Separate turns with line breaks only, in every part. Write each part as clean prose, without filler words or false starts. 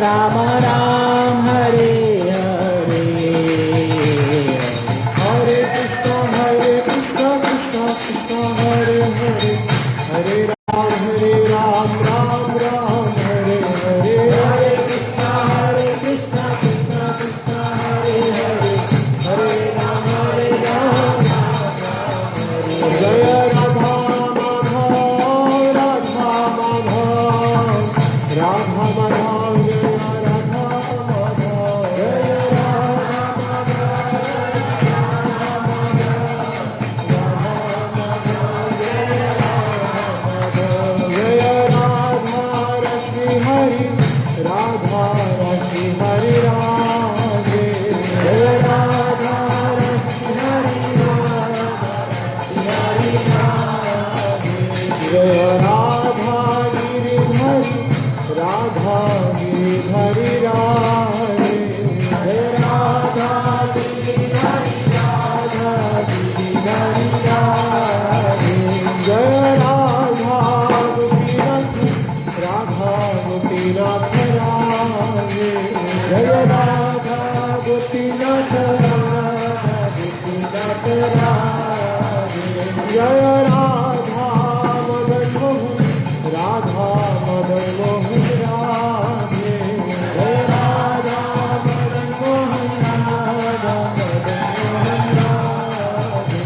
राम राम हरे हरे, हरे कृष्ण कृष्ण कृष्ण हरे हरे, हरे राम राम राम हरे हरे, हरे कृष्ण कृष्ण कृष्ण हरे हरे, हरे राम जय राधा माधव, राधा माधव, राधा माधव, जय राधा माधव, जय राधा जय राधा रश्मि हरि, राधा रश्मि हरि राधे, जय राधा रश्मि हरि, जय राधा गिरिधरि, राधा गिरिधरि राधे, जय राधा गिरिधरि, राधा गिरिधरि राधे, जय राधा गोपीनाथ, राधा गोपीनाथ राधे, जय राधा गोपीनाथ, राधा गोपीनाथ राधे, जय राधा मदन मोहन, राधा मदन मोहन राधे, जय राधा मदन मोहन, राधा मदन मोहन राधे,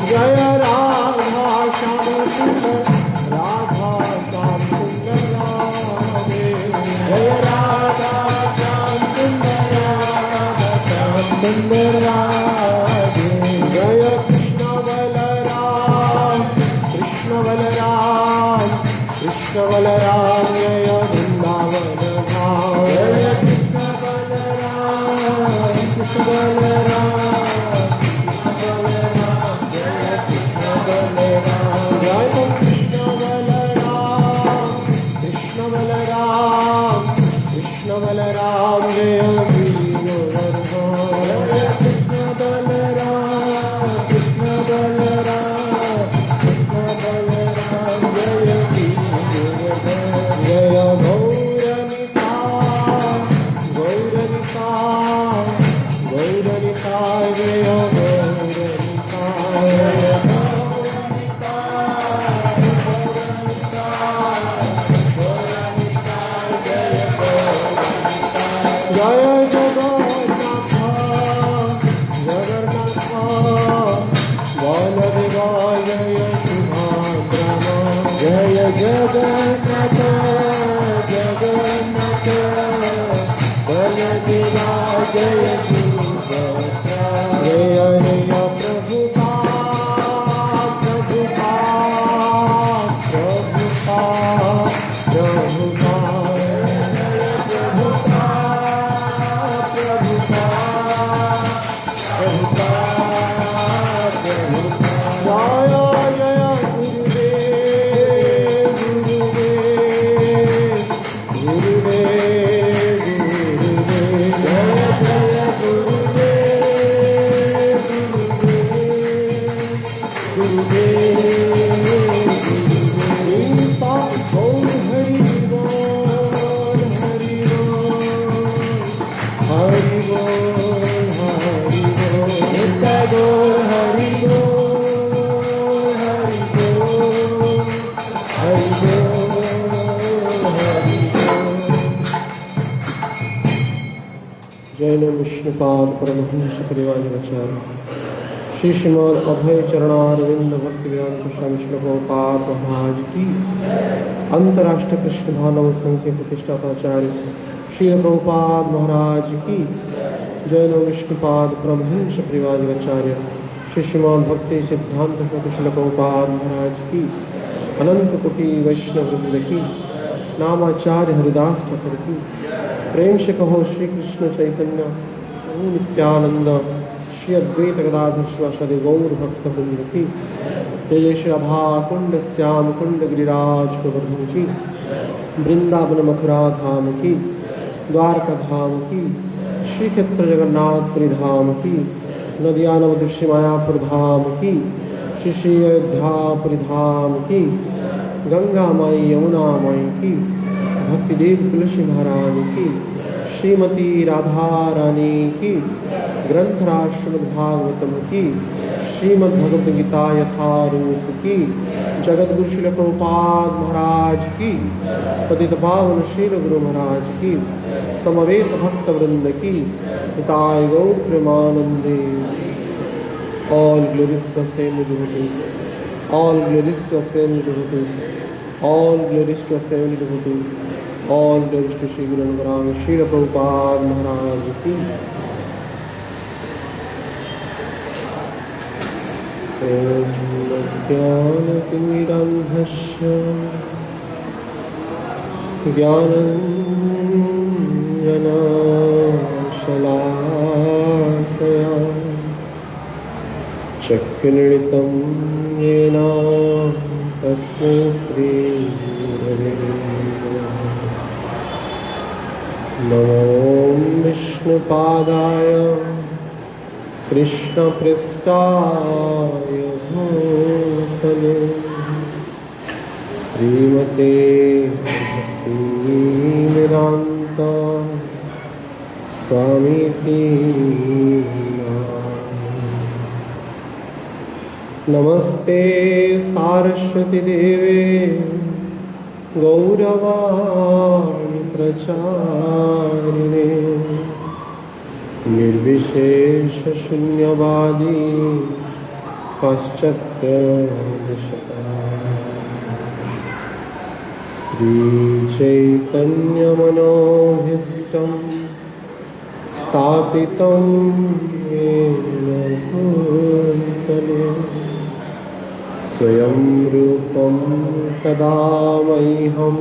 जय राधा श्याम सुंदर, राधा श्याम सुंदर राधे, जय राधा श्याम सुंदर, राधा श्याम सुंदर राधे, जय कृष्ण बलराम, कृष्ण बलराम, कृष्ण बलराम, जय वृंदावन धाम, जय कृष्ण बलराम, कृष्ण बलराम, कृष्ण बलराम, जय कृष्ण बलराम, जय कृष्ण बलराम, कृष्ण बलराम, कृष्ण बलराम, जय गिरिवर्धन, जय कृष्ण बलराम, कृष्ण बलराम, कृष्ण बलराम, जय गिरिवर्धन, जय गौरनिताय, गौरनिताय, गौरनिताय, जय गौरनिताय, जय जय जगन्नाथ, जगन्नाथ, बलदेवा, जय सुभद्रा, जय जगन्नाथ, जगन्नाथ, बलदेवा, जय सुभद्रा, जय जय प्रभुपाद, प्रभुपाद, प्रभुपाद, प्रभुपाद, जैन विष्णुपाद परमहंस परिवाराचार्य श्री श्रीमान अभय चरणारविंद भक्ति वेदांत स्वामी श्री प्रभुपाद महाराज की, अंतर्राष्ट्रीय कृष्ण भानव संघ के प्रतिष्ठाताचार्य श्री प्रभुपाद महाराज की, जैन विष्णुपाद परमहंस परिवाराचार्य श्री श्रीमान भक्ति सिद्धांत श्री प्रभुपाद महाराज की, अनंत कोटि वैष्णव वृंद की, नामाचार्य हरिदास ठाकुर की, प्रेम से कहो श्री कृष्ण चैतन्य प्रभु नित्यानंद, श्री अद्वैत गदाधर शिवासादि गौर भक्त वृंद की, जय जय श्री राधा कुंड श्याम कुंड गिरिराज गोवर्धन की, वृंदावन मथुरा धाम की, द्वारका धाम की, श्री क्षेत्र जगन्नाथपुरी धाम की, नदिया नवदृश्य मायापुर धाम की, श्री श्री अयोध्यापुरी धाम की, गंगा माई यमुना माई की, भक्ति देव तुलसी महाराज की, श्रीमती राधा रानी की, ग्रंथराज श्रीमद् भागवतम की, श्रीमद् भगवद गीता यथारूप की, जगत गुरु श्रील प्रभुपाद महाराज की, पतित पावन श्रील गुरु महाराज की, समवेत भक्त वृंद की, हिताय गौर प्रेमानंदे। All glories to Ascended Devotees, all glories to Ascended Devotees, all glories to Ascended Devotees, all glories to Shri Guru Nanak Shri Prabhupada Maharaj ki। Om Jnana-timirandhasya Jnana-shalakaya चक्षुर्निमित्तं येन तस्मै श्रीगुरवे नमः। नमो विष्णुपादाय कृष्णपृष्ठाय भूतले श्रीमते भक्तिवेदान्त स्वामीति। नमस्ते सारस्वती देवे गौरवाणी प्रचारिणे निर्विशेष शून्यवादी पाश्चात्यदेशता। श्रीचैतन्यमनोभीष्टं स्थापितं येन भूतले स्वयं रूपं तदा मह्यं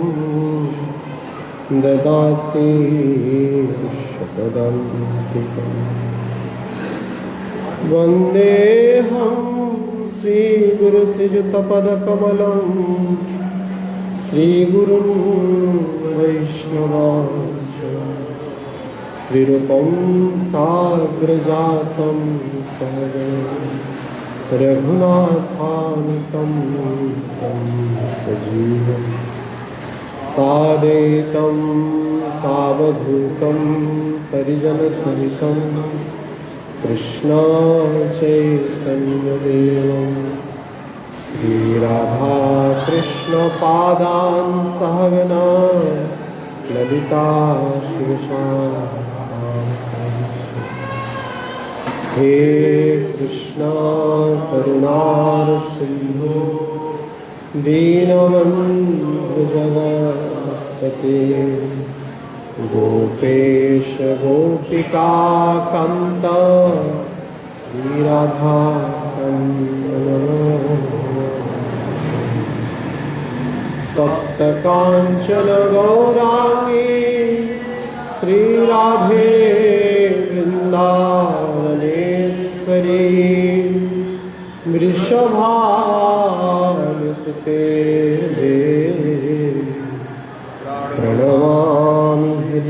ददाति स्वपदान्तिकम्। वन्देऽहं श्रीगुरुश्रीयुतपदकमलं श्रीगुरुं वैष्णवांश्च श्रीरूपं साग्रजातं सहगणं रघुनाथान्वितं तं सजीवं साद्वैतं सावधूतं परिजनसहितं कृष्णचैतन्यदेवं श्रीराधाकृष्णपादान् सहगना ललिता शिवशान्ति। हे कृष्णा करुणा सिंधु दीनबन्धु जगत्पते गोपेश गोपिका कान्त श्रीराधा तप्त कांचन गौरांगी श्रीराधे वृंदावनेश्वरी वृषभानुसुते देवी प्रणमामि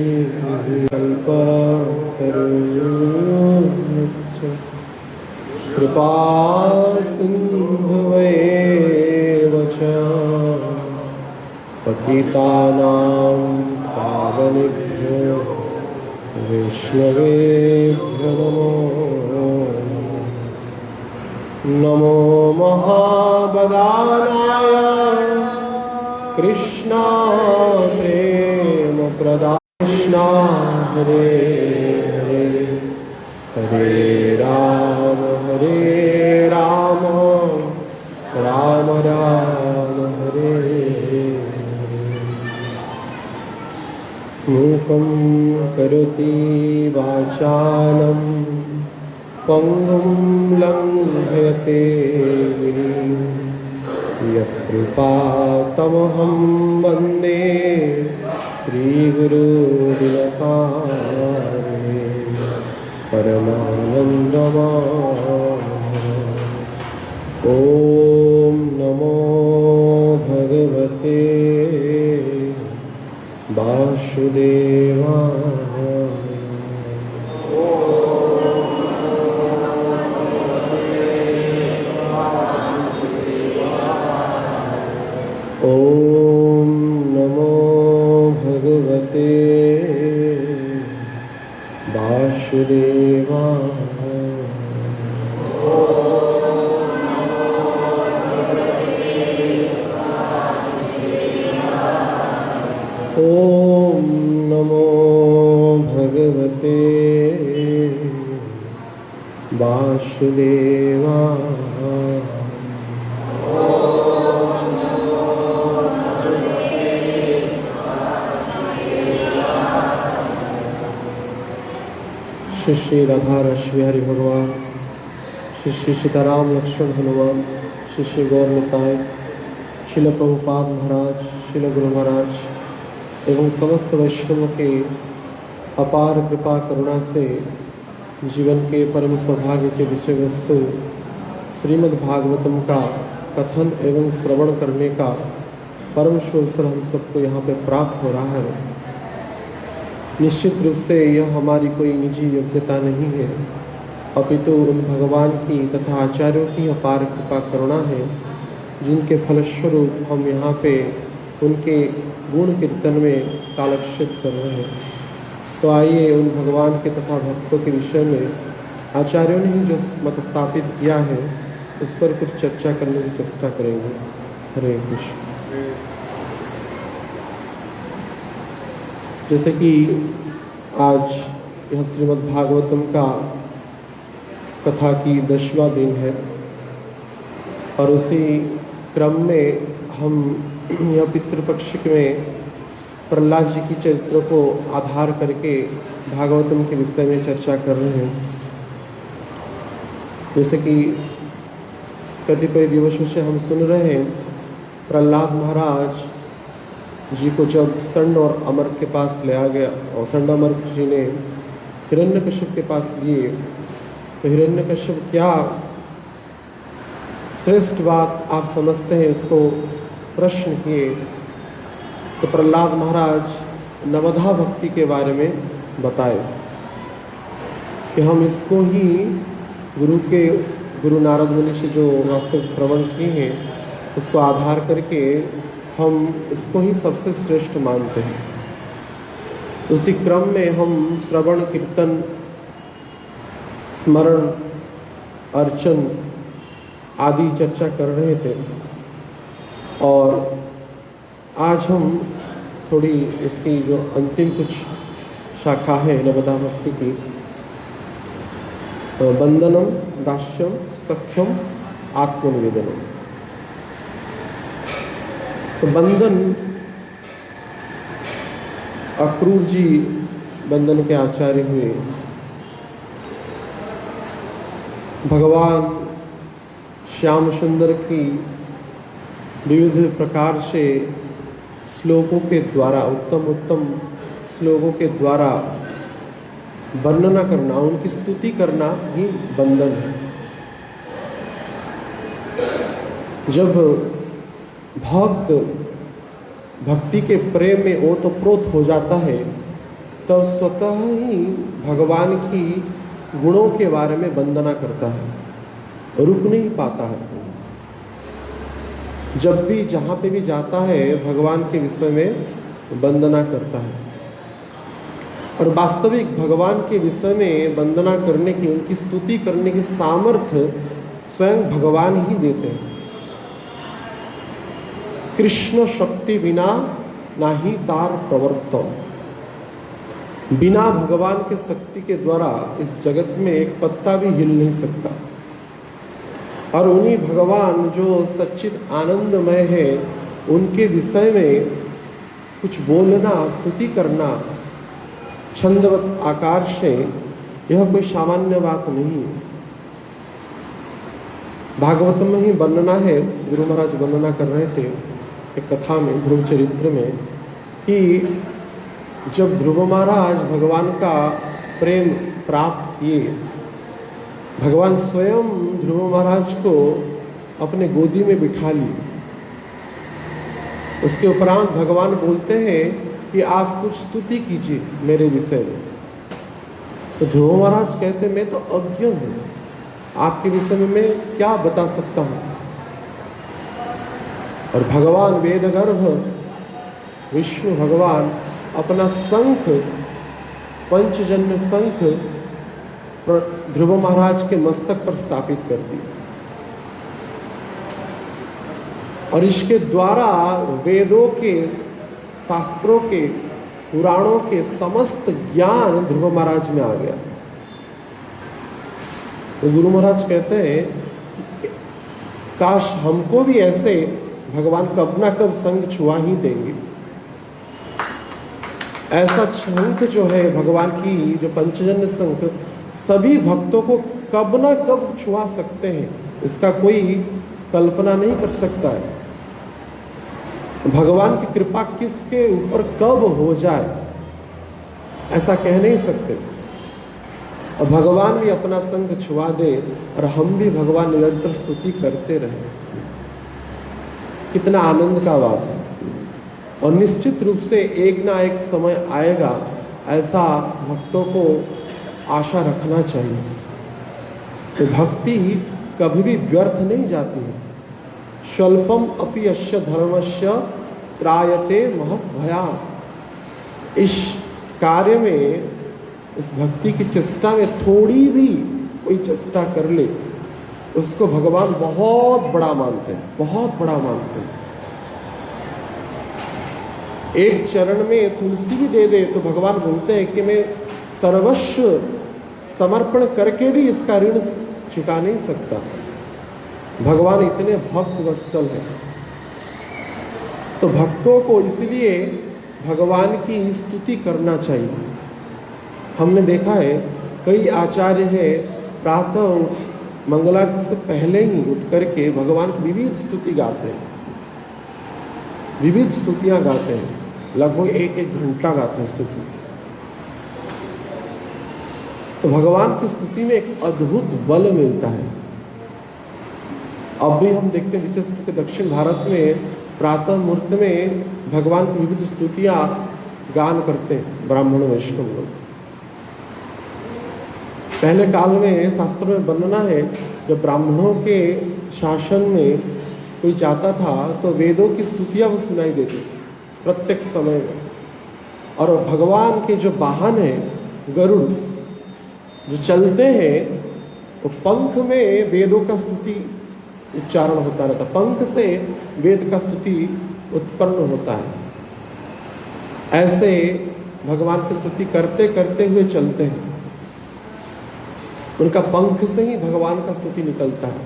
हरिकल्पतरुश्च कृपा सिन्धुवैव च पतितानां पावनेभ्यो वैष्णवेभ्यो नमो महाबलाय कृष्णा प्रेम प्रदाय कृष्णा हरे हरे हरे राम राम राम हरे हरे। मूकं करोति वाचालं पंगुं लंघयते गिरिं यत्कृपातमहं वन्दे श्रीगुरुदिनतारिणे परमानन्दमाधवम्। ॐ नमो भगवते वासुदेवाय। ॐ नमो भगवते वासुदेवाय। ओम नमो भगवते वासुदेवाय। श्री श्री राधा रश्मि हरि भगवान, श्री श्री सीताराम लक्ष्मण हनुमान, श्री श्री गौर निताय, शिल प्रभुपाद महाराज, शिल गुरु महाराज एवं समस्त वैष्णवों के अपार कृपा करुणा से जीवन के परम सौभाग्य के विषय वस्तु श्रीमद् भागवतम का कथन एवं श्रवण करने का परम अवसर हम सबको यहाँ पे प्राप्त हो रहा है। निश्चित रूप से यह हमारी कोई निजी योग्यता नहीं है, अपितु उन भगवान की तथा आचार्यों की अपार कृपा करुणा है, जिनके फलस्वरूप हम यहाँ पे उनके गुण कीर्तन में कालक्षेप कर रहे हैं। तो आइए उन भगवान के तथा भक्तों के विषय में आचार्यों ने ही जो मत स्थापित किया है उस पर कुछ चर्चा करने की चेष्टा करेंगे। हरे कृष्ण। जैसे कि आज यह श्रीमद् भागवतम का कथा की 10वां दिन है और उसी क्रम में हम यह पितृपक्ष में प्रहलाद जी की चरित्र को आधार करके भागवतम के विषय में चर्चा कर रहे हैं। जैसे कि कतिपय दिवसों से हम सुन रहे हैं, प्रहलाद महाराज जी को जब संड और अमर के पास ले आ गया और संड अमर जी ने हिरण्यकश्यप के पास लिए, तो हिरण्यकश्यप क्या श्रेष्ठ बात आप समझते हैं इसको प्रश्न किए। तो प्रहलाद महाराज नवधा भक्ति के बारे में बताए कि हम इसको ही गुरु नारद मुनि से जो वास्तविक श्रवण किए हैं उसको आधार करके हम इसको ही सबसे श्रेष्ठ मानते हैं। उसी क्रम में हम श्रवण कीर्तन स्मरण अर्चन आदि चर्चा कर रहे थे और आज हम थोड़ी इसकी जो अंतिम कुछ शाखा है नवदा भक्ति की, बंधनम दास्यम सख्यम आत्मनिवेदनम। तो बंधन, अक्रूर जी बंधन के आचार्य हुए। भगवान श्याम सुंदर की विविध प्रकार से श्लोकों के द्वारा, उत्तम श्लोकों के द्वारा वर्णना करना, उनकी स्तुति करना ही बंधन है। जब भक्त भक्ति के प्रेम में ओतप्रोत हो जाता है तो स्वतः ही भगवान की गुणों के बारे में वंदना करता है, रुक नहीं पाता है। जब भी जहाँ पे भी जाता है भगवान के विषय में वंदना करता है और वास्तविक भगवान के विषय में वंदना करने की, उनकी स्तुति करने की सामर्थ्य स्वयं भगवान ही देते हैं। कृष्ण शक्ति बिना नाही तार प्रवर्तन। बिना भगवान के शक्ति के द्वारा इस जगत में एक पत्ता भी हिल नहीं सकता। और उन्हीं भगवान जो सच्चित आनंदमय है उनके विषय में कुछ बोलना, स्तुति करना छंदवत आकार से, यह कोई सामान्य बात नहीं है। भागवतम में ही वर्णना है, गुरु महाराज वर्णना कर रहे थे एक कथा में, ध्रुव चरित्र में, कि जब ध्रुव महाराज भगवान का प्रेम प्राप्त किए, भगवान स्वयं ध्रुव महाराज को अपने गोदी में बिठा लिए। उसके उपरांत भगवान बोलते हैं कि आप कुछ स्तुति कीजिए मेरे विषय में। तो ध्रुव महाराज कहते मैं तो अज्ञ हूँ, आपके विषय में मैं क्या बता सकता हूँ। और भगवान वेदगर्भ विष्णु भगवान अपना शंख पंचजन्य शंख ध्रुव महाराज के मस्तक पर स्थापित कर दी और इसके द्वारा वेदों के, शास्त्रों के, पुराणों के समस्त ज्ञान ध्रुव महाराज में आ गया। तो गुरु महाराज कहते हैं कि काश हमको भी ऐसे भगवान कब ना कब संग छुआ ही देंगे। ऐसा शंख जो है भगवान की, जो पंचजन्य शंख, सभी भक्तों को कब ना कब छुआ सकते हैं, इसका कोई कल्पना नहीं कर सकता है। भगवान की कृपा किसके ऊपर कब हो जाए ऐसा कह नहीं सकते। और भगवान भी अपना संग छुआ दे और हम भी भगवान निरंतर स्तुति करते रहे, कितना आनंद का बात है। और निश्चित रूप से एक ना एक समय आएगा, ऐसा भक्तों को आशा रखना चाहिए। तो भक्ति कभी भी व्यर्थ नहीं जाती है। स्वल्पम अपि अस्य धर्मस्य त्रायते महत् भयात्। इस कार्य में, इस भक्ति की चेष्टा में थोड़ी भी कोई चेष्टा कर ले, उसको भगवान बहुत बड़ा मानते हैं, बहुत बड़ा मानते हैं। एक चरण में तुलसी भी दे दे तो भगवान बोलते हैं कि मैं सर्वस्व समर्पण करके भी इसका ऋण चुका नहीं सकता। भगवान इतने भक्त वत्सल हैं। तो भक्तों को इसलिए भगवान की स्तुति करना चाहिए। हमने देखा है कई आचार्य है प्रातः मंगलारती से पहले ही उठ करके भगवान की विविध स्तुति गाते हैं, विविध स्तुतियां गाते हैं, लगभग एक एक घंटा गाते हैं स्तुति। तो भगवान की स्तुति में एक अद्भुत बल मिलता है। अब भी हम देखते हैं विशेष करके दक्षिण भारत में प्रातः मुहूर्त में भगवान की विविध स्तुतियां गान करते हैं ब्राह्मण वैष्णव लोग। पहले काल में शास्त्रों में वर्णना है, जब ब्राह्मणों के शासन में कोई जाता था तो वेदों की स्तुतियां वो सुनाई देती थी प्रत्येक समय में। और भगवान के जो वाहन है गरुड़, जो चलते हैं, तो पंख में वेदों का स्तुति उच्चारण होता रहता, पंख से वेद का स्तुति उत्पन्न होता है। ऐसे भगवान की स्तुति करते करते हुए चलते हैं, उनका पंख से ही भगवान का स्तुति निकलता है।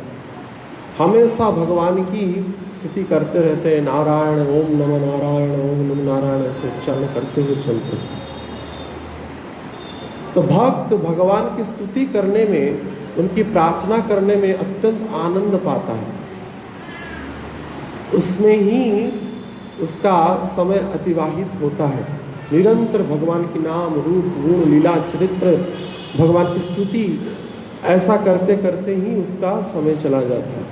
हमेशा भगवान की स्तुति करते रहते हैं, नारायण ओम नमः नारायण ओम नमः नारायण, ऐसे उच्चारण करते हुए चलते हैं। तो भक्त भगवान की स्तुति करने में, उनकी प्रार्थना करने में अत्यंत आनंद पाता है। उसमें ही उसका समय अतिवाहित होता है। निरंतर भगवान के नाम, रूप, गुण, लीला, चरित्र, भगवान की स्तुति, ऐसा करते करते ही उसका समय चला जाता है।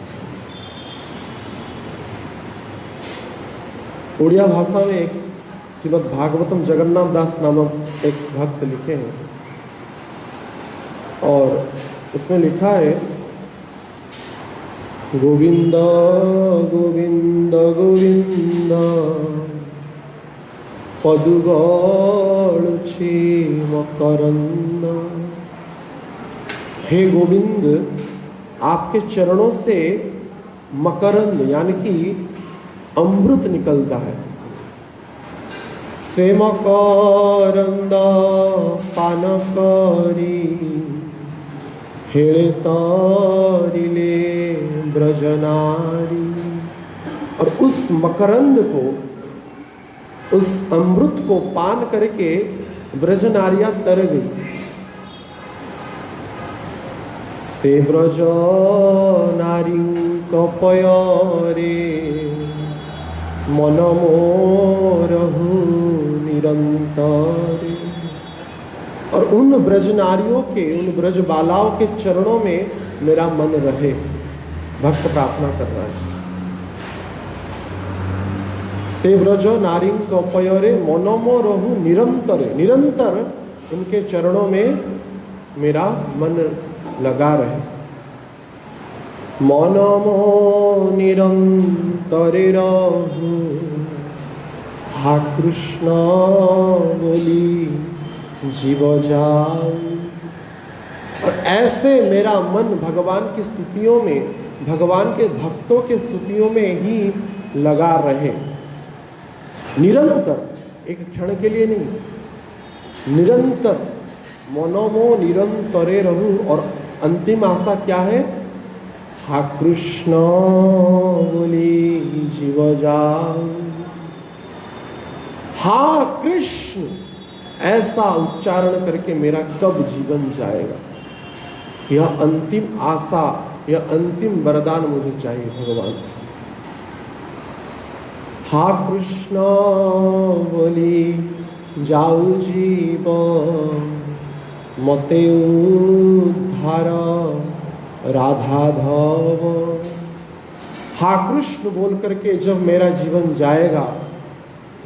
उड़िया भाषा में एक श्रीमद् भागवतम जगन्नाथ दास नामक एक भक्त लिखे हैं और उसमें लिखा है, गोविंद गोविंद गोविंद पदुगल छे मकरंद। हे गोविंद, आपके चरणों से मकरंद यानी कि अमृत निकलता है। से मकरंद पान करी हेले तारिले ब्रजनारी। और उस मकरंद को, उस अमृत को पान करके ब्रजनारियां तर गई। से ब्रज नारी कपयरे मन मोरहु निरंतर। और उन ब्रज नारियों के, उन ब्रज बालाओं के चरणों में मेरा मन रहे। भक्त प्रार्थना कर रहा है, से ब्रज नारी कपयरे मनमो रहु निरंतर। निरंतर उनके चरणों में मेरा मन लगा रहे। मनमो निरंतर रहु हा कृष्ण बोली जीव जाऊं। और ऐसे मेरा मन भगवान की स्तुतियों में, भगवान के भक्तों के स्तुतियों में ही लगा रहे, निरंतर, एक क्षण के लिए नहीं, निरंतर। मनोमो निरंतरे रहूं। और अंतिम आशा क्या है? हा कृष्ण बोली जीव जाऊं। हा कृष्ण, ऐसा उच्चारण करके मेरा कब जीवन जाएगा? यह अंतिम आशा, यह अंतिम वरदान मुझे चाहिए भगवान से। हा कृष्ण बोली जाऊ जीव मते उद्धार राधाधव। हा कृष्ण बोल करके जब मेरा जीवन जाएगा,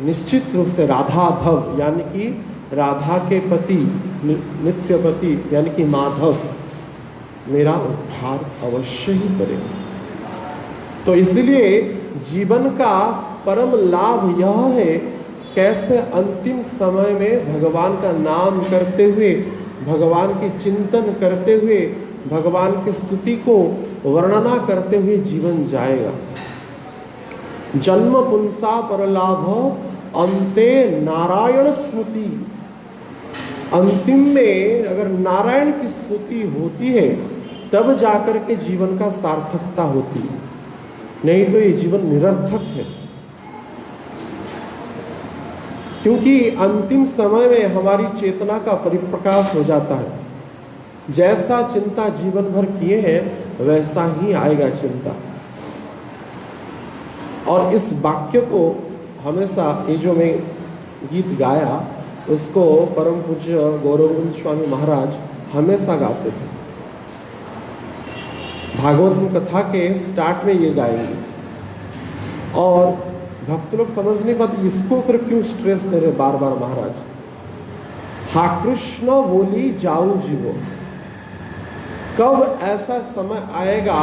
निश्चित रूप से राधाधव यानी कि राधा के पति, नित्य पति यानी कि माधव मेरा उद्धार अवश्य ही करेगा। तो इसलिए जीवन का परम लाभ यह है, कैसे अंतिम समय में भगवान का नाम करते हुए, भगवान की चिंतन करते हुए, भगवान की स्तुति को वर्णना करते हुए जीवन जाएगा। जन्म पुंसा पर लाभ अंते नारायण स्मृति। अंतिम में अगर नारायण की स्मृति होती है तब जाकर के जीवन का सार्थकता होती है, नहीं तो ये जीवन निरर्थक है। क्योंकि अंतिम समय में हमारी चेतना का परिप्रकाश हो जाता है। जैसा चिंता जीवन भर किए हैं वैसा ही आएगा चिंता। और इस वाक्य को हमेशा, ये जो मैं गीत गाया उसको परम पूज्य गौरवंद स्वामी महाराज हमेशा गाते थे। भागवत कथा के स्टार्ट में ये गाएंगे और भक्त लोग समझ नहीं पाते इसको फिर क्यों स्ट्रेस दे रहे बार बार महाराज। हा कृष्ण बोली जाऊ जीवो। कब ऐसा समय आएगा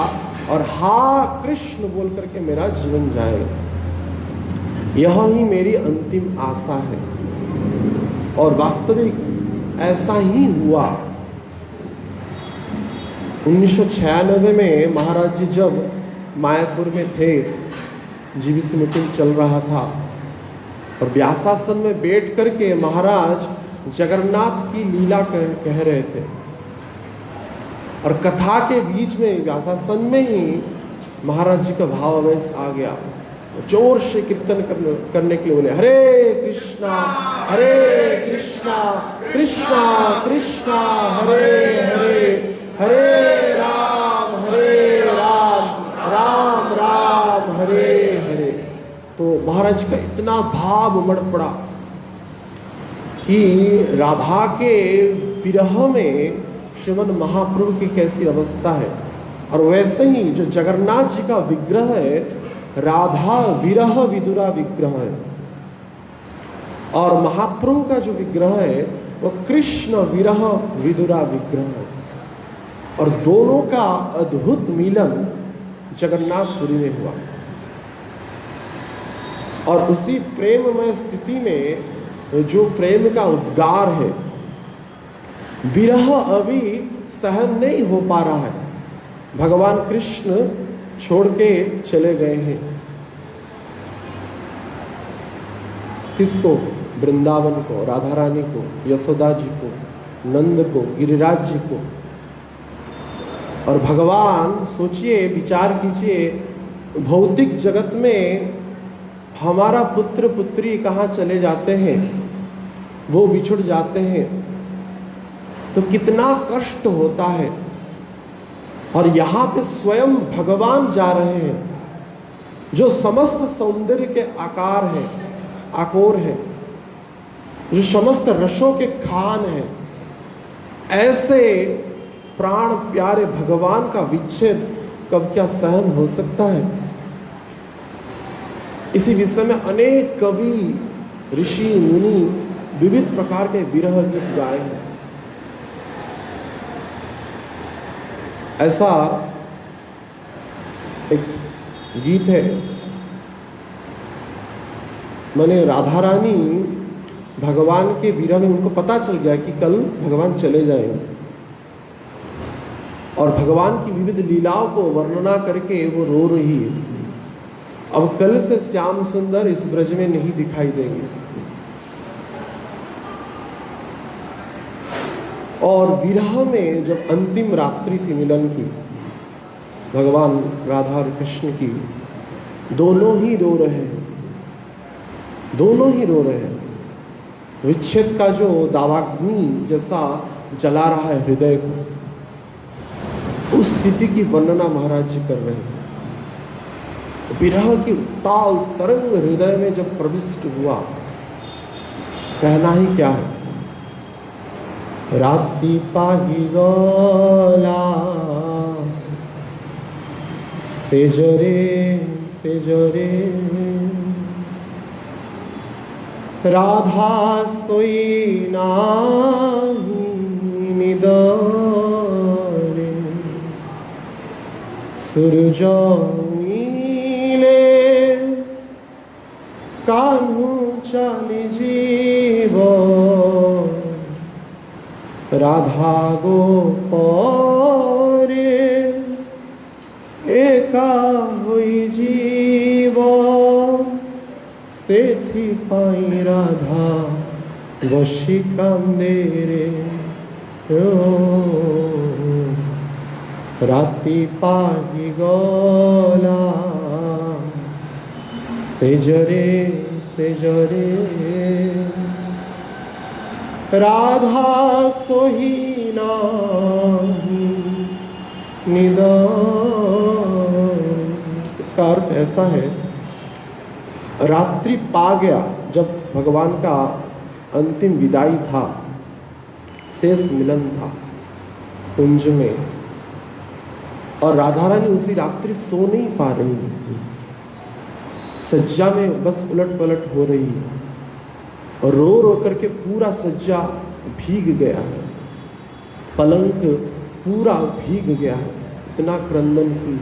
और हा कृष्ण बोल करके मेरा जीवन जाएगा, यह ही मेरी अंतिम आशा है। और वास्तविक ऐसा ही हुआ। 1996 में महाराज जी जब मायापुर में थे, जीबीसी मीटिंग चल रहा था और व्यासासन में बैठ करके महाराज जगन्नाथ की लीला कह रहे थे। और कथा के बीच में व्यासासन में ही महाराज जी का भावावेश आ गया। जोर से कीर्तन करने के लिए बोले, हरे कृष्णा कृष्णा कृष्णा हरे हरे, हरे राम राम राम हरे हरे। तो महाराज का इतना भाव उमड़ पड़ा कि राधा के विरह में श्रीमन महाप्रभु की कैसी अवस्था है। और वैसे ही जो जगन्नाथ जी का विग्रह है, राधा विरह विदुरा विग्रह है, और महाप्रभु का जो विग्रह है वो कृष्ण विरह विदुरा विग्रह है। और दोनों का अद्भुत मिलन जगन्नाथपुरी में हुआ। और उसी प्रेममय स्थिति में जो प्रेम का उद्गार है, विरह अभी सहन नहीं हो पा रहा है। भगवान कृष्ण छोड़ के चले गए हैं। किसको? वृंदावन को, राधा रानी को, यशोदा जी को, नंद को, गिरिराज जी को। और भगवान, सोचिए, विचार कीजिए, भौतिक जगत में हमारा पुत्र पुत्री कहाँ चले जाते हैं, वो बिछुड़ जाते हैं तो कितना कष्ट होता है। और यहाँ पे स्वयं भगवान जा रहे हैं जो समस्त सौंदर्य के आकार है, आकोर है, जो समस्त रसों के खान है। ऐसे प्राण प्यारे भगवान का विच्छेद कब क्या सहन हो सकता है? इसी विषय में अनेक कवि, ऋषि, मुनि विविध प्रकार के विरह गीत गाए हैं। ऐसा एक गीत है, मैंने राधा रानी भगवान के विरह में उनको पता चल गया कि कल भगवान चले जाएंगे, और भगवान की विविध लीलाओं को वर्णना करके वो रो रही है। अब कल से श्याम सुंदर इस ब्रज में नहीं दिखाई देंगे। और विरह में जब अंतिम रात्रि थी मिलन की, भगवान राधा और कृष्ण की, दोनों ही रो रहे हैं, दोनों ही रो रहे हैं। विच्छेद का जो दावाग्नि जैसा जला रहा है हृदय को, उस स्थिति की वर्णना महाराज जी कर रहे हैं। विरह की उत्ताल तरंग हृदय में जब प्रविष्ट हुआ, कहना ही क्या है। राति पाही गला सेजरे राधा सोई नाही निदरे सूरज नीले कान्हू चाली जीव राधा गोपरे एका होई जीव सेथि पाई राधा बसी कांदे रे राति पाही गला सेजरे राधा सोही नाही निदान। इसका अर्थ ऐसा है, रात्रि पा गया जब भगवान का अंतिम विदाई था, शेष मिलन था कुंज में, और राधा रानी उसी रात्रि सो नहीं पा रही थी, सज्जा में बस उलट पलट हो रही है, और रो रो करके पूरा सज्जा भीग गया है, पलंग पूरा भीग गया है, इतना क्रंदन की।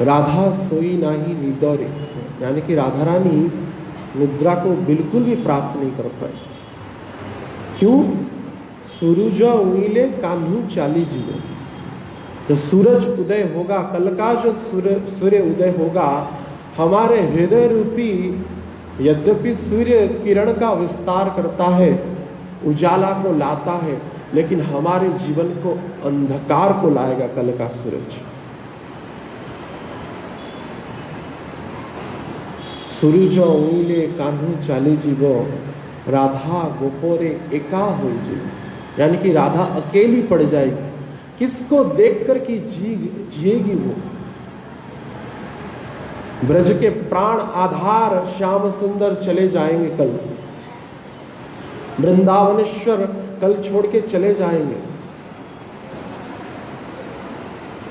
राधा सोई नाही निदरे, यानी कि राधा रानी निद्रा को बिल्कुल भी प्राप्त नहीं कर पाई। क्यों? सूरज उइले कान्हू चाली जीवे। जो सूरज उदय होगा, कल का जो सूर्य उदय होगा, हमारे हृदय रूपी, यद्यपि सूर्य किरण का विस्तार करता है, उजाला को लाता है, लेकिन हमारे जीवन को अंधकार को लाएगा कल का सूरज। सूरज उइले कान्हू चाली जीव राधा गोपोरे एका हो जीव, यानी कि राधा अकेली पड़ जाएगी। किसको देखकर कि जिएगी वो? ब्रज के प्राण आधार श्याम सुंदर चले जाएंगे कल, वृंदावनेश्वर कल छोड़ के चले जाएंगे।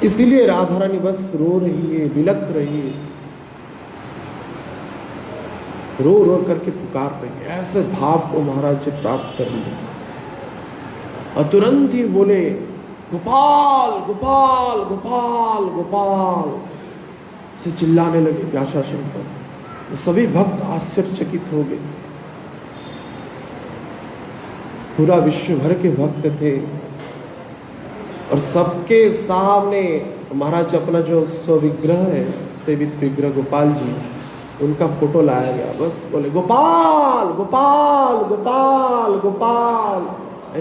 इसीलिए राधा रानी बस रो रही है, बिलख रही है, रो रो करके पुकार रही है। ऐसे भाव को महाराज जी प्राप्त कर लिए, और तुरंत ही बोले गोपाल गोपाल गोपाल गोपाल से चिल्लाने लगे व्यासा शंकर। सभी भक्त आश्चर्यचकित हो गए। पूरा विश्व भर के भक्त थे, और सबके सामने महाराज अपना जो स्वविग्रह है, सेवित विग्रह गोपाल जी, उनका फोटो लाया गया। बस बोले गोपाल गोपाल गोपाल गोपाल,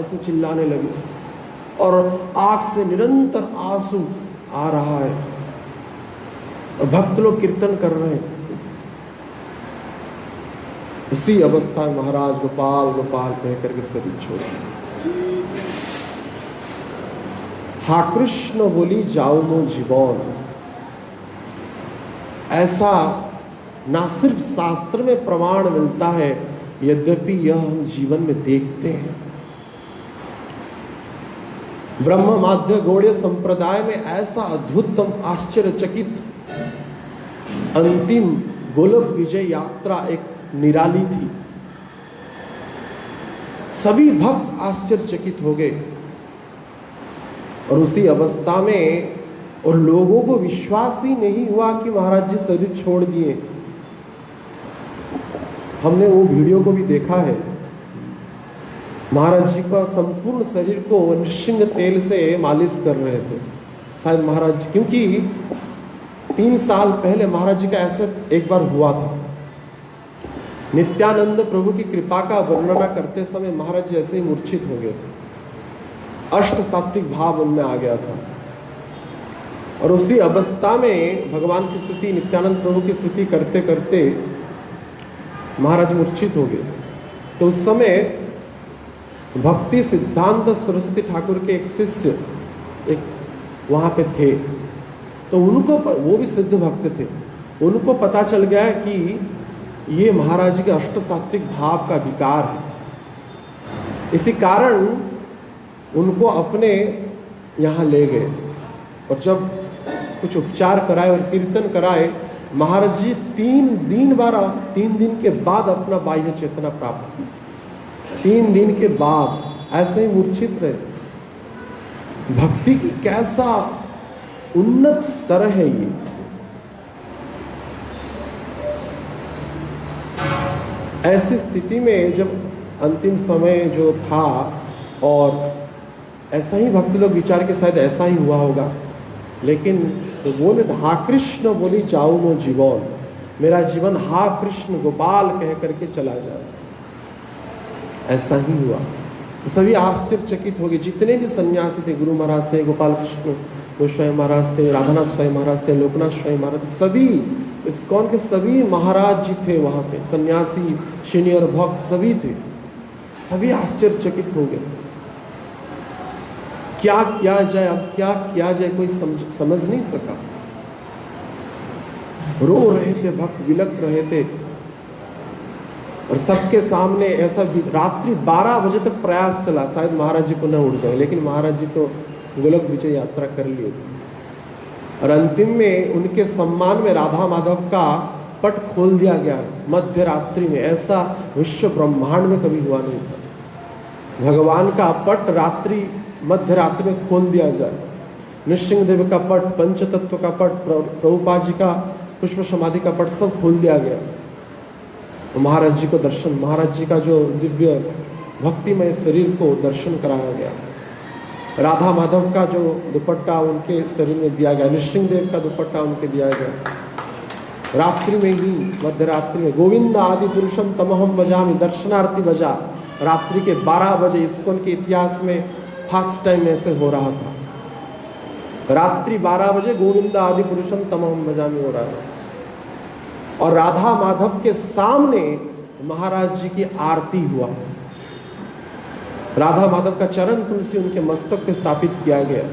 ऐसे चिल्लाने लगे, और आंख से निरंतर आंसू आ रहा है, और भक्त लोग कीर्तन कर रहे हैं। इसी अवस्था में महाराज गोपाल गोपाल कह करके शरीर छोड़ दिया। हा कृष्ण बोली जाओ मो जीवन, ऐसा ना सिर्फ शास्त्र में प्रमाण मिलता है, यद्यपि यह हम जीवन में देखते हैं। ब्रह्म माध्य गौड़ीय संप्रदाय में ऐसा अद्भुतम आश्चर्यचकित अंतिम गोलोक विजय यात्रा एक निराली थी। सभी भक्त आश्चर्यचकित हो गए, और उसी अवस्था में और लोगों को विश्वास ही नहीं हुआ कि महाराज जी शरीर छोड़ दिए। हमने वो वीडियो को भी देखा है। महाराज जी का संपूर्ण शरीर को नृसिंग तेल से मालिश कर रहे थे शायद महाराज जी, क्योंकि 3 साल पहले महाराज जी का ऐसा एक बार हुआ था। नित्यानंद प्रभु की कृपा का वर्णना करते समय महाराज जी ऐसे ही मूर्छित हो गए थे। अष्ट सात्विक भाव उनमें आ गया था और उसी अवस्था में भगवान की स्तुति, नित्यानंद प्रभु की स्तुति करते करते महाराज मूर्छित हो गए। तो उस समय भक्ति सिद्धांत सरस्वती ठाकुर के एक शिष्य एक वहां पे थे, तो उनको, वो भी सिद्ध भक्त थे, उनको पता चल गया कि ये महाराज के अष्ट सात्विक भाव का विकार है। इसी कारण उनको अपने यहाँ ले गए और जब कुछ उपचार कराए और कीर्तन कराए, महाराज जी 3 दिन के बाद अपना बाह्य चेतना प्राप्त की। 3 दिन के बाद ऐसे ही मूर्छित रहे। भक्ति की कैसा उन्नत स्तर है ये। ऐसी स्थिति में जब अंतिम समय जो था, और ऐसा ही भक्ति लोग विचार के शायद ऐसा ही हुआ होगा, लेकिन तो बोले हा कृष्ण बोली जाऊं नो जीवन, मेरा जीवन हा कृष्ण गोपाल कह करके चला जाए। ऐसा ही हुआ। सभी आश्चर्यचकित हो गए। जितने भी सन्यासी थे, गुरु महाराज थे, गोपाल कृष्ण गोस्वामी महाराज थे, राधानाथ स्वामी महाराज थे, लोकनाथ स्वामी महाराज, सभी इस्कॉन के सभी महाराज जी थे वहां पे, सन्यासी, सीनियर भक्त सभी थे। सभी आश्चर्यचकित हो गए। क्या किया जाए, अब क्या किया जाए, कोई समझ नहीं सका। रो रहे थे भक्त, विलक रहे थे और सबके सामने ऐसा रात्रि 12 बजे तक प्रयास चला, शायद महाराज जी को न उठ गए, लेकिन महाराज जी तो गोलक विजय यात्रा कर लिए थे। और अंतिम में उनके सम्मान में राधा माधव का पट खोल दिया गया मध्य रात्रि में। ऐसा विश्व ब्रह्मांड में कभी हुआ नहीं था। भगवान का पट रात्रि मध्य रात्रि में खोल दिया जाए। नृसिंह देव का पट, पंचतत्व का पट, प्रभुपाद जी का पुष्प समाधि का पट सब खोल दिया गया। महाराज जी को दर्शन, महाराज जी का जो दिव्य भक्तिमय शरीर को दर्शन कराया गया। राधा माधव का जो दुपट्टा उनके शरीर में दिया गया, नृसिंह देव का दुपट्टा उनके दिया गया। रात्रि में ही, मध्य रात्रि में, गोविंद आदि पुरुषम तमहम बजामि, दर्शनार्थी बजा। रात्रि के 12 बजे इस्कॉन के इतिहास में फर्स्ट टाइम ऐसे हो रहा था। रात्रि 12 बजे गोविंद आदि पुरुषम तमहम बजामि हो रहा है और राधा माधव के सामने महाराज जी की आरती हुआ। राधा माधव का चरण तुलसी उनके मस्तक पे स्थापित किया गया।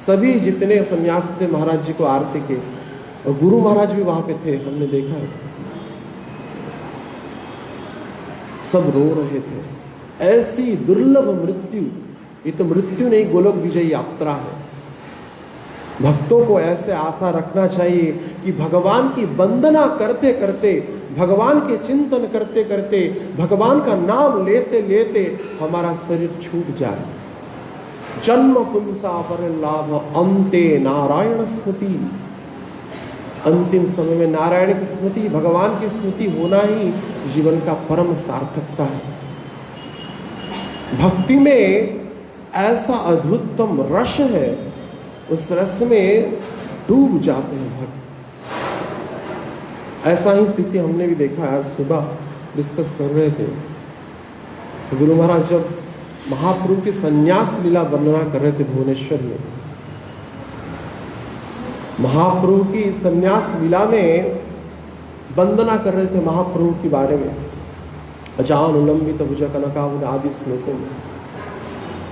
सभी जितने सन्यासी थे महाराज जी को आरती के, और गुरु महाराज भी वहां पे थे, हमने देखा है। सब रो रहे थे। ऐसी दुर्लभ मृत्यु, ये तो मृत्यु नहीं, गोलोक विजय यात्रा है। भक्तों को ऐसे आशा रखना चाहिए कि भगवान की वंदना करते करते, भगवान के चिंतन करते करते, भगवान का नाम लेते लेते हमारा शरीर छूट जाए। जन्म पुंसा पर लाभ अंते नारायण स्मृति। अंतिम समय में नारायण की स्मृति, भगवान की स्मृति होना ही जीवन का परम सार्थकता है। भक्ति में ऐसा अद्भुतम रस है, उस रस में डूब जाते हैं भक्त। ऐसा ही स्थिति हमने भी देखा। आज सुबह डिस्कस कर रहे थे, गुरु महाराज जब महाप्रभु की संन्यास लीला वर्णना कर रहे थे भुवनेश्वर में, महाप्रभु की संन्यास लीला में वंदना कर रहे थे महाप्रभु के बारे में, अजान उलंबित भुजा कनकावुद आदि श्लोकों में।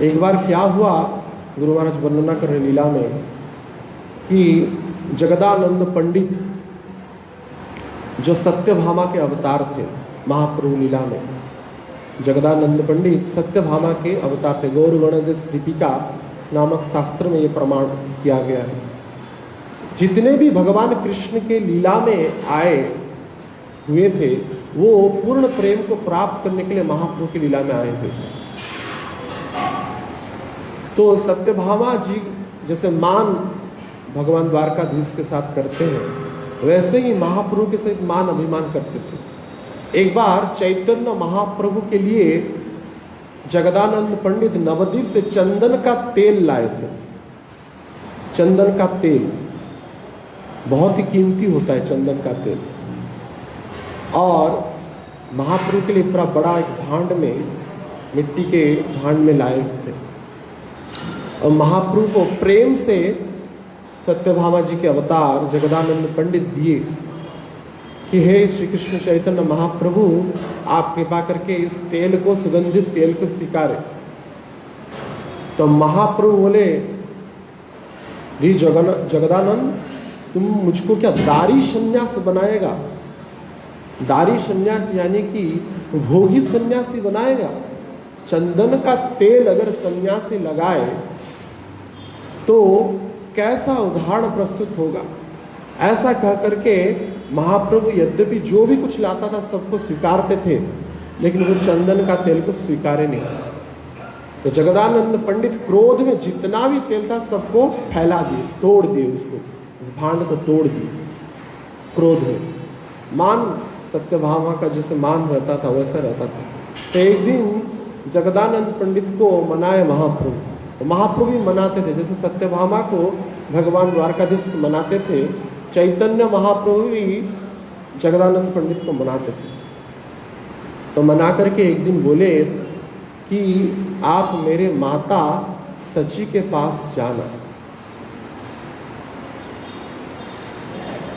एक बार क्या हुआ, गुरु महाराज वर्णना कर रहे लीला में कि जगदानंद पंडित जो सत्यभामा के अवतार थे महाप्रभु लीला में, जगदानंद पंडित सत्यभामा के अवतार थे। गौर गणदेश दीपिका नामक शास्त्र में ये प्रमाण किया गया है। जितने भी भगवान कृष्ण के लीला में आए हुए थे, वो पूर्ण प्रेम को प्राप्त करने के लिए महाप्रभु की लीला में आए थे। तो सत्यभामा जी जैसे मान भगवान द्वारकाधीश के साथ करते हैं, वैसे ही महाप्रभु के साथ मान अभिमान करते थे। एक बार चैतन्य महाप्रभु के लिए जगदानंद पंडित नवद्वीप से चंदन का तेल लाए थे। चंदन का तेल बहुत ही कीमती होता है, चंदन का तेल। और महाप्रभु के लिए पूरा बड़ा एक भांड में, मिट्टी के भांड में लाए थे। और महाप्रभु को प्रेम से सत्यभामा जी के अवतार जगदानंद पंडित दिए कि हे श्री कृष्ण चैतन्य महाप्रभु, आप कृपा करके इस तेल को, सुगंधित तेल को स्वीकारें। तो महाप्रभु बोले, जगदानंद, तुम मुझको क्या दारी सन्यास बनाएगा? दारी सन्यास यानी कि भोगी सन्यासी बनाएगा? चंदन का तेल अगर सन्यासी लगाए तो कैसा उदाहरण प्रस्तुत होगा? ऐसा कह करके महाप्रभु यद्यपि जो भी कुछ लाता था सबको स्वीकारते थे, लेकिन वो चंदन का तेल को स्वीकारे नहीं। तो जगदानंद पंडित क्रोध में जितना भी तेल था सबको फैला दिए, तोड़ दिए, उसको, उस भांड को तोड़ दिए क्रोध में। मान सत्यभामा का जैसे मान रहता था वैसा रहता था। तो एक दिन जगदानंद पंडित को मनाए महाप्रभु, तो महाप्रभु भी मनाते थे, जैसे सत्यभामा को भगवान द्वारकाधीश मनाते थे, चैतन्य महाप्रभु भी जगदानंद पंडित को मनाते थे। तो मना करके एक दिन बोले कि आप मेरे माता सची के पास जाना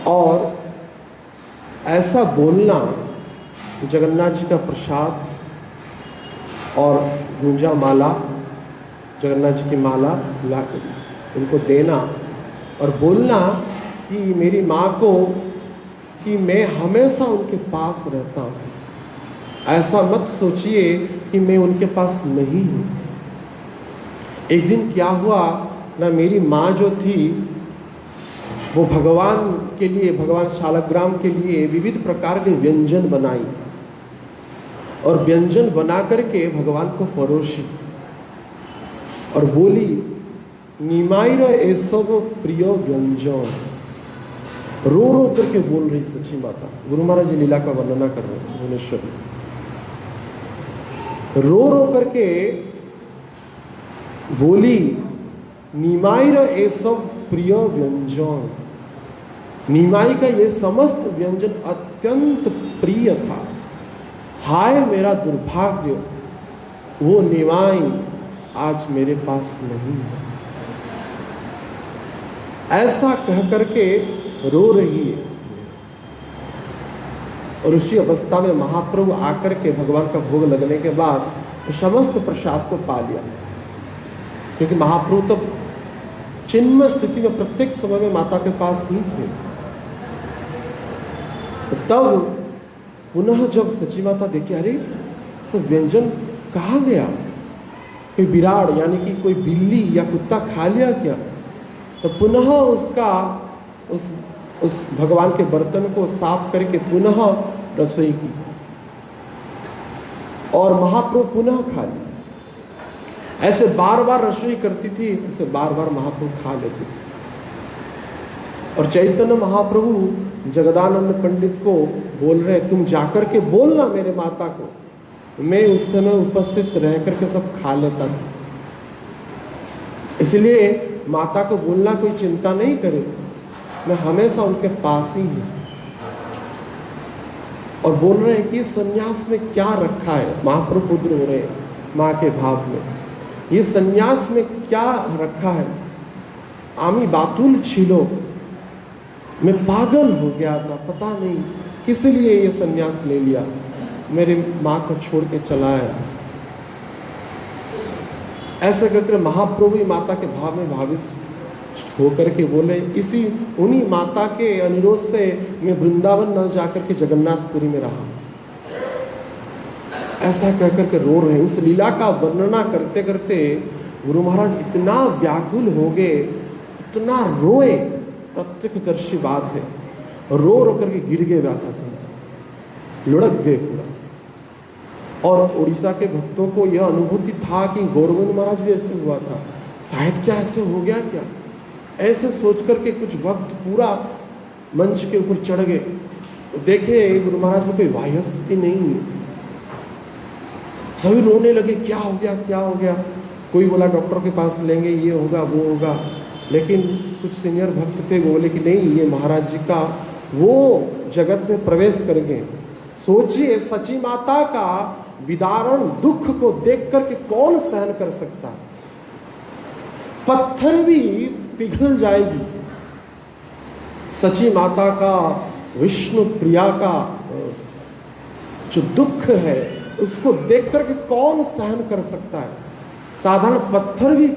और ऐसा बोलना कि जगन्नाथ जी का प्रसाद और गुंजा माला, जगन्नाथ जी की माला ला उनको देना और बोलना कि मेरी माँ को कि मैं हमेशा उनके पास रहता हूँ। ऐसा मत सोचिए कि मैं उनके पास नहीं हूँ। एक दिन क्या हुआ ना, मेरी माँ जो थी वो भगवान के लिए, भगवान शालग्राम के लिए विविध प्रकार के व्यंजन बनाई और व्यंजन बना करके भगवान को परोसी और बोली, निमाई ए सब प्रिय व्यंजन। रो रो करके बोल रही सची माता। गुरु महाराज जी लीला का वर्णना कर रहे हैं भुवनेश्वर में। रो रो करके बोली, निमाई ए सब प्रिय व्यंजन। निमाई का ये समस्त व्यंजन अत्यंत प्रिय था। हाय मेरा दुर्भाग्य, वो निमाई आज मेरे पास नहीं है। ऐसा कह करके रो रही है। और उसी अवस्था में महाप्रभु आकर के भगवान का भोग लगने के बाद समस्त प्रसाद को पा लिया, क्योंकि महाप्रभु तो चिन्मय स्थिति में प्रत्येक समय में माता के पास ही थे। तब पुनः जब सची माता देखी, अरे सब व्यंजन कहाँ गया? कोई बिराड़ यानी कि कोई बिल्ली या कुत्ता खा लिया क्या? तो पुनः उसका उस भगवान के बर्तन को साफ करके पुनः रसोई की और महाप्रभु पुनः खा ली। ऐसे बार बार रसोई करती थी, ऐसे बार बार महाप्रभु खा लेते थे। और चैतन्य महाप्रभु जगदानंद पंडित को बोल रहे, तुम जाकर के बोलना मेरे माता को, मैं उस समय उपस्थित रह करके सब खा लेता था। इसलिए माता को बोलना कोई चिंता नहीं करे, मैं हमेशा उनके पास ही हूँ। और बोल रहे हैं कि सन्यास में क्या रखा है। महाप्रभु पुत्र हो रहे हैं माँ के भाव में, ये सन्यास में क्या रखा है? आमी बातुल छिलो, मैं पागल हो गया था, पता नहीं किस लिए ये सन्यास ले लिया, मेरे माँ को छोड़ के चला आया। ऐसे करके महाप्रभु माता के भाव में भावित होकर के बोले, इसी उन्हीं माता के अनुरोध से मैं वृंदावन न जाकर के जगन्नाथपुरी में रहा। ऐसा कहकर के रो रहे। उस लीला का वर्णना करते करते गुरु महाराज इतना व्याकुल हो गए, इतना रोए, प्रत्यक्षदर्शी बात है। रो रो करके गिर गए व्यासासन से, लुढ़क गए पूरा। और उड़ीसा के भक्तों को यह अनुभूति था कि गौरगोविंद महाराज भी ऐसे हुआ था, शायद क्या ऐसे हो गया क्या? ऐसे सोच करके कुछ भक्त पूरा मंच के ऊपर चढ़ गए, देखे गुरु महाराज को कोई बाह्य स्थिति नहीं है। सभी रोने लगे, क्या हो गया क्या हो गया। कोई बोला डॉक्टर के पास लेंगे, ये होगा वो होगा। लेकिन कुछ सीनियर भक्त थे, वो बोले कि नहीं, ये महाराज जी का वो जगत में प्रवेश करेंगे। सोचिए, सची माता का विदारण दुख को देख करके कौन सहन कर सकता है। पत्थर भी पिघल जाएगी। सची माता का, विष्णु प्रिया का जो दुख है उसको देख करके कौन सहन कर सकता है। साधारण पत्थर भी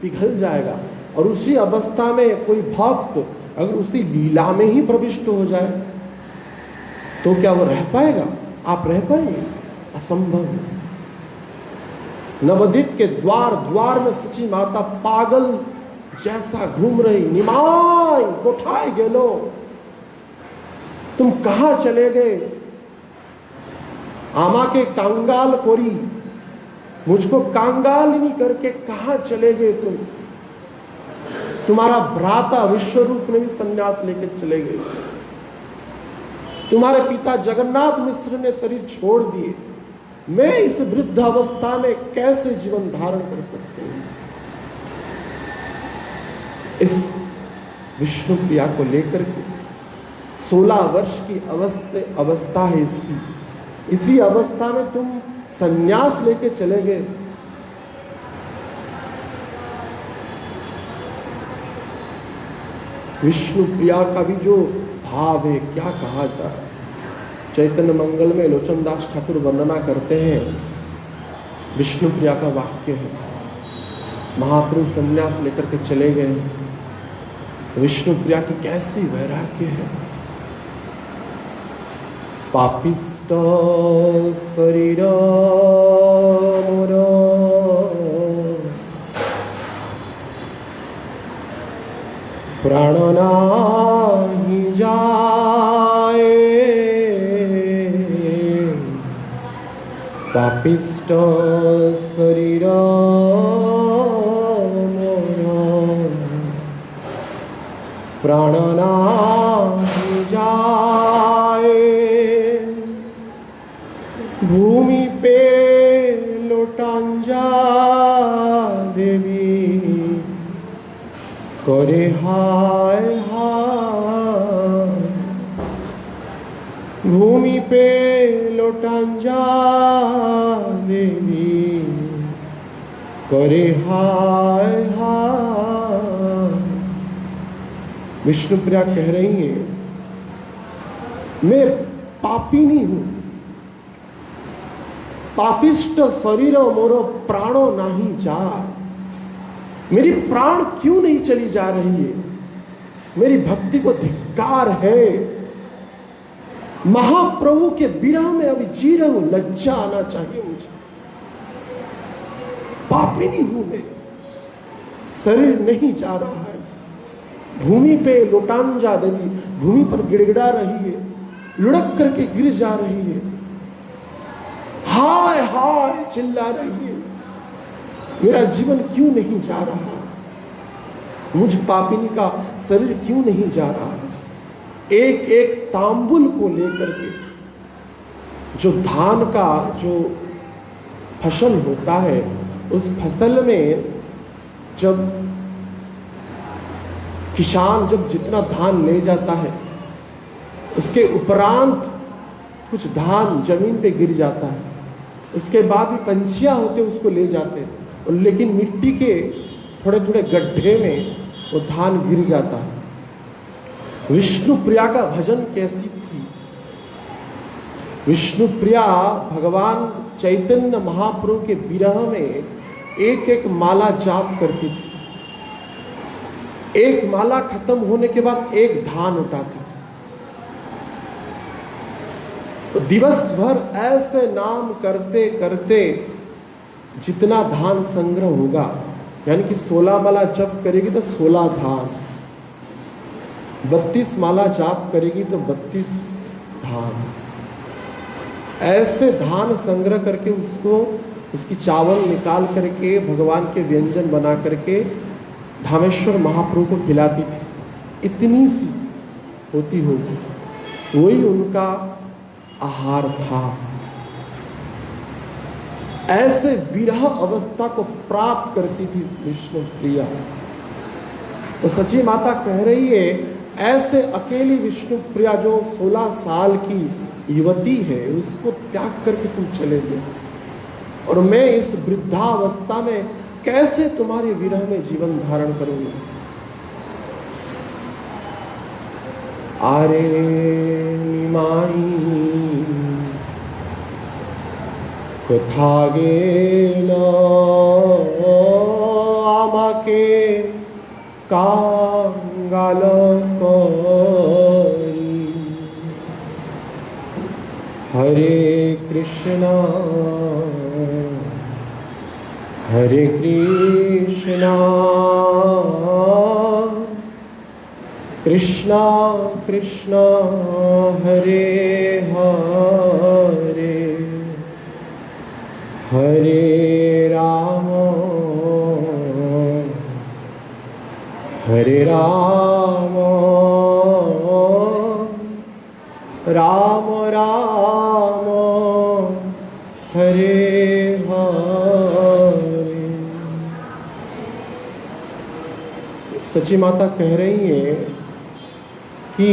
पिघल जाएगा। और उसी अवस्था में कोई भक्त अगर उसी लीला में ही प्रविष्ट हो जाए तो क्या वो रह पाएगा? आप रह पाएंगे? असंभव है। नवद्वीप के द्वार द्वार में सची माता पागल जैसा घूम रही। निमाय कोठाय गेलो, तुम कहां चले गए? आमा के कांगाल कोरी, मुझको कांगालिनी करके कहां चले गए तुम? तुम्हारा भ्राता विश्वरूप ने भी संन्यास लेकर चले गए। तुम्हारे पिता जगन्नाथ मिश्र ने शरीर छोड़ दिए। मैं इस वृद्ध अवस्था में कैसे जीवन धारण कर सकती हूं? इस विष्णु प्रिया को लेकर के 16 वर्ष की अवस्था है इसकी। इसी अवस्था में तुम संन्यास लेके चले गए। विष्णु प्रिया का भी जो भाव है क्या कहा जाए। चैतन्य मंगल में लोचनदास ठाकुर वर्णना करते हैं, विष्णु प्रिया का वाक्य है, महापुरुष संन्यास लेकर के चले गए। विष्णु प्रिया की कैसी वैराग्य है। पापिष्ट शरीर मोर प्राण नाही जाए। पापिष्ट शरीर मोर प्राण नाही जाए। भूमि पे लोटांजा देवी करे हाय हाय। भूमि पे लोटांजा देवी करे हाय हाय। विष्णु प्रिया कह रही है, मैं पापिनी हूं। पापिष्ट शरीर मोरो प्राणो नहीं जा। मेरी प्राण क्यों नहीं चली जा रही है? मेरी भक्ति को धिक्कार है। महाप्रभु के विरह में अभी जी रहा हूं, लज्जा आना चाहिए मुझे। पापिनी हूं मैं, शरीर नहीं जा रहा है। भूमि पे लोटांजा देवी भूमि पर गिड़गिड़ा रही है, लुढ़क करके गिर जा रही है, हाय हाय चिल्ला रही है। मेरा जीवन क्यों नहीं जा रहा? मुझ पापिनी का शरीर क्यों नहीं जा रहा? एक एक तांबुल को लेकर के, जो धान का जो फसल होता है, उस फसल में जब किसान जब जितना धान ले जाता है, उसके उपरांत कुछ धान जमीन पे गिर जाता है। उसके बाद भी पंछियां होते उसको ले जाते हैं, लेकिन मिट्टी के थोड़े थोड़े गड्ढे में वो धान गिर जाता है। विष्णु प्रिया का भजन कैसी थी? विष्णु प्रिया भगवान चैतन्य महाप्रभु के विरह में एक एक माला जाप करती थी। एक माला खत्म होने के बाद एक धान उठाती थी। तो दिवस भर ऐसे नाम करते करते जितना धान संग्रह होगा, यानी कि 16 माला जप करेगी तो 16 धान, 32 माला जाप करेगी तो 32 धान। ऐसे धान संग्रह करके उसको इसकी चावल निकाल करके भगवान के व्यंजन बना करके धामेश्वर महाप्रभु को खिलाती थी। इतनी सी होती होगी। वही उनका आहार था। ऐसे विरह अवस्था को प्राप्त करती थी विष्णु प्रिया। तो सची माता कह रही है, ऐसे अकेली विष्णु प्रिया जो 16 साल की युवती है, उसको त्याग करके तुम चले गए, और मैं इस वृद्धावस्था में कैसे तुम्हारे विरह में जीवन धारण करूंगी। आरे निमाई कथागे न आमाके कांगाल करी। हरे कृष्णा हरे कृष्णा कृष्णा कृष्णा हरे हरे हरे राम राम राम हरे हरे। सची माता कह रही है कि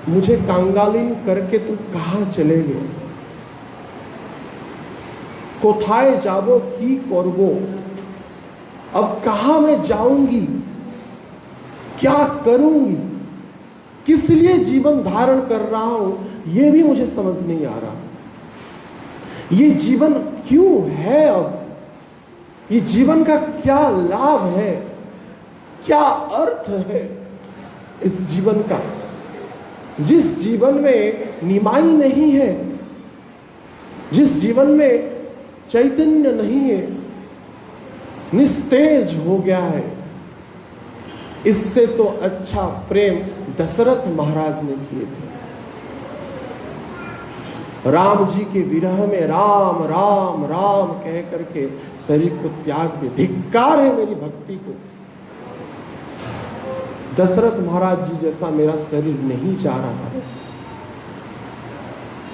मुझे कांगालिन करके तुम कहाँ चले गए, कोथाए जाबो की करबो, अब कहां मैं जाऊंगी, क्या करूंगी, किस लिए जीवन धारण कर रहा हूं, यह भी मुझे समझ नहीं आ रहा। ये जीवन क्यों है, अब ये जीवन का क्या लाभ है, क्या अर्थ है इस जीवन का, जिस जीवन में निमाई नहीं है, जिस जीवन में चैतन्य नहीं है, निस्तेज हो गया है। इससे तो अच्छा प्रेम दशरथ महाराज ने किए थे। राम जी के विरह में राम राम राम कह करके शरीर को त्याग दे। धिक्कार है मेरी भक्ति को। दशरथ महाराज जी जैसा मेरा शरीर नहीं चाह रहा है।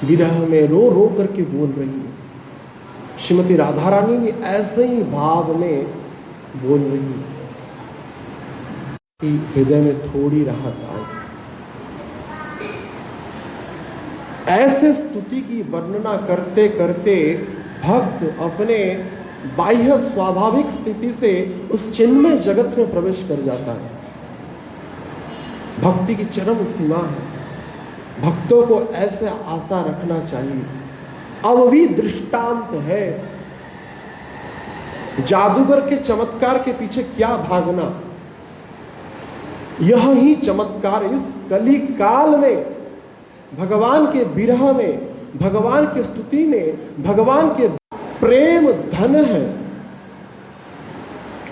विरह में रो रो करके बोल रही है। श्रीमती राधा रानी भी ऐसे ही भाव में बोल रही है कि हृदय में थोड़ी राहत आए। ऐसे स्तुति की वर्णना करते करते भक्त अपने बाह्य स्वाभाविक स्थिति से उस चिन्मय जगत में प्रवेश कर जाता है। भक्ति की चरम सीमा है। भक्तों को ऐसे आशा रखना चाहिए। अब भी दृष्टांत है। जादूगर के चमत्कार के पीछे क्या भागना, यह ही चमत्कार इस कली काल में भगवान के विरह में, भगवान की स्तुति में, भगवान के प्रेम धन है।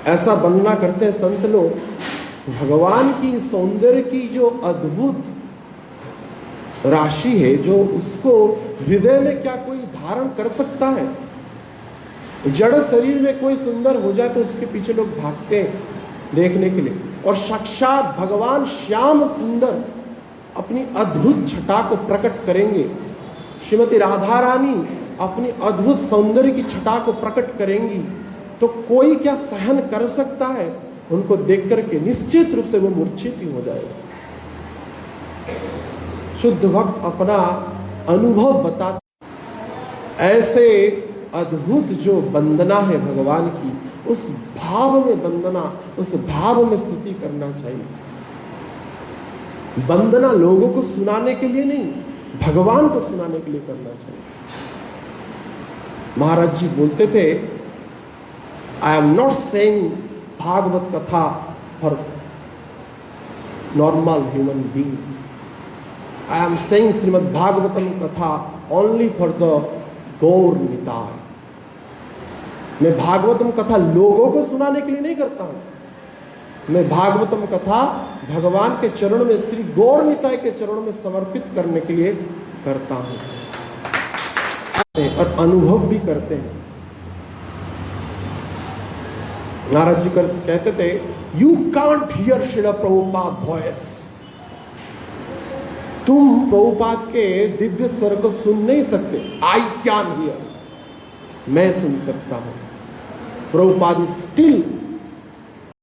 ऐसा वर्णना करते हैं संत लोग। भगवान की सौंदर्य की जो अद्भुत राशि है, जो उसको हृदय में क्या कोई धारण कर सकता है। जड़ शरीर में कोई सुंदर हो जाए तो उसके पीछे लोग भागते हैं देखने के लिए, और साक्षात भगवान श्याम सुंदर अपनी अद्भुत छटा को प्रकट करेंगे। श्रीमती राधा रानी अपनी अद्भुत सौंदर्य की छटा को प्रकट करेंगी, तो कोई क्या सहन कर सकता है उनको देख करके? निश्चित रूप से वो मूर्छित ही हो जाएगा। शुद्ध भक्त अपना अनुभव बताते। ऐसे अद्भुत जो वंदना है भगवान की, उस भाव में वंदना, उस भाव में स्तुति करना चाहिए। वंदना लोगों को सुनाने के लिए नहीं, भगवान को सुनाने के लिए करना चाहिए। महाराज जी बोलते थे, I am not saying Bhagavata katha for normal human beings, I am saying Srimad Bhagavatam katha only for the Gaura Nitai. मैं भागवतम कथा लोगों को सुनाने के लिए नहीं करता हूं। मैं भागवतम कथा भगवान के चरण में, श्री गौर निताय के चरणों में समर्पित करने के लिए करता हूं, और अनुभव भी करते हैं। नारद जी कहते थे, you can't hear Srila Prabhupada voice, तुम प्रभुपाद के दिव्य स्वर को सुन नहीं सकते। आई कैन हियर, मैं सुन सकता हूं। प्रभुपाद स्टिल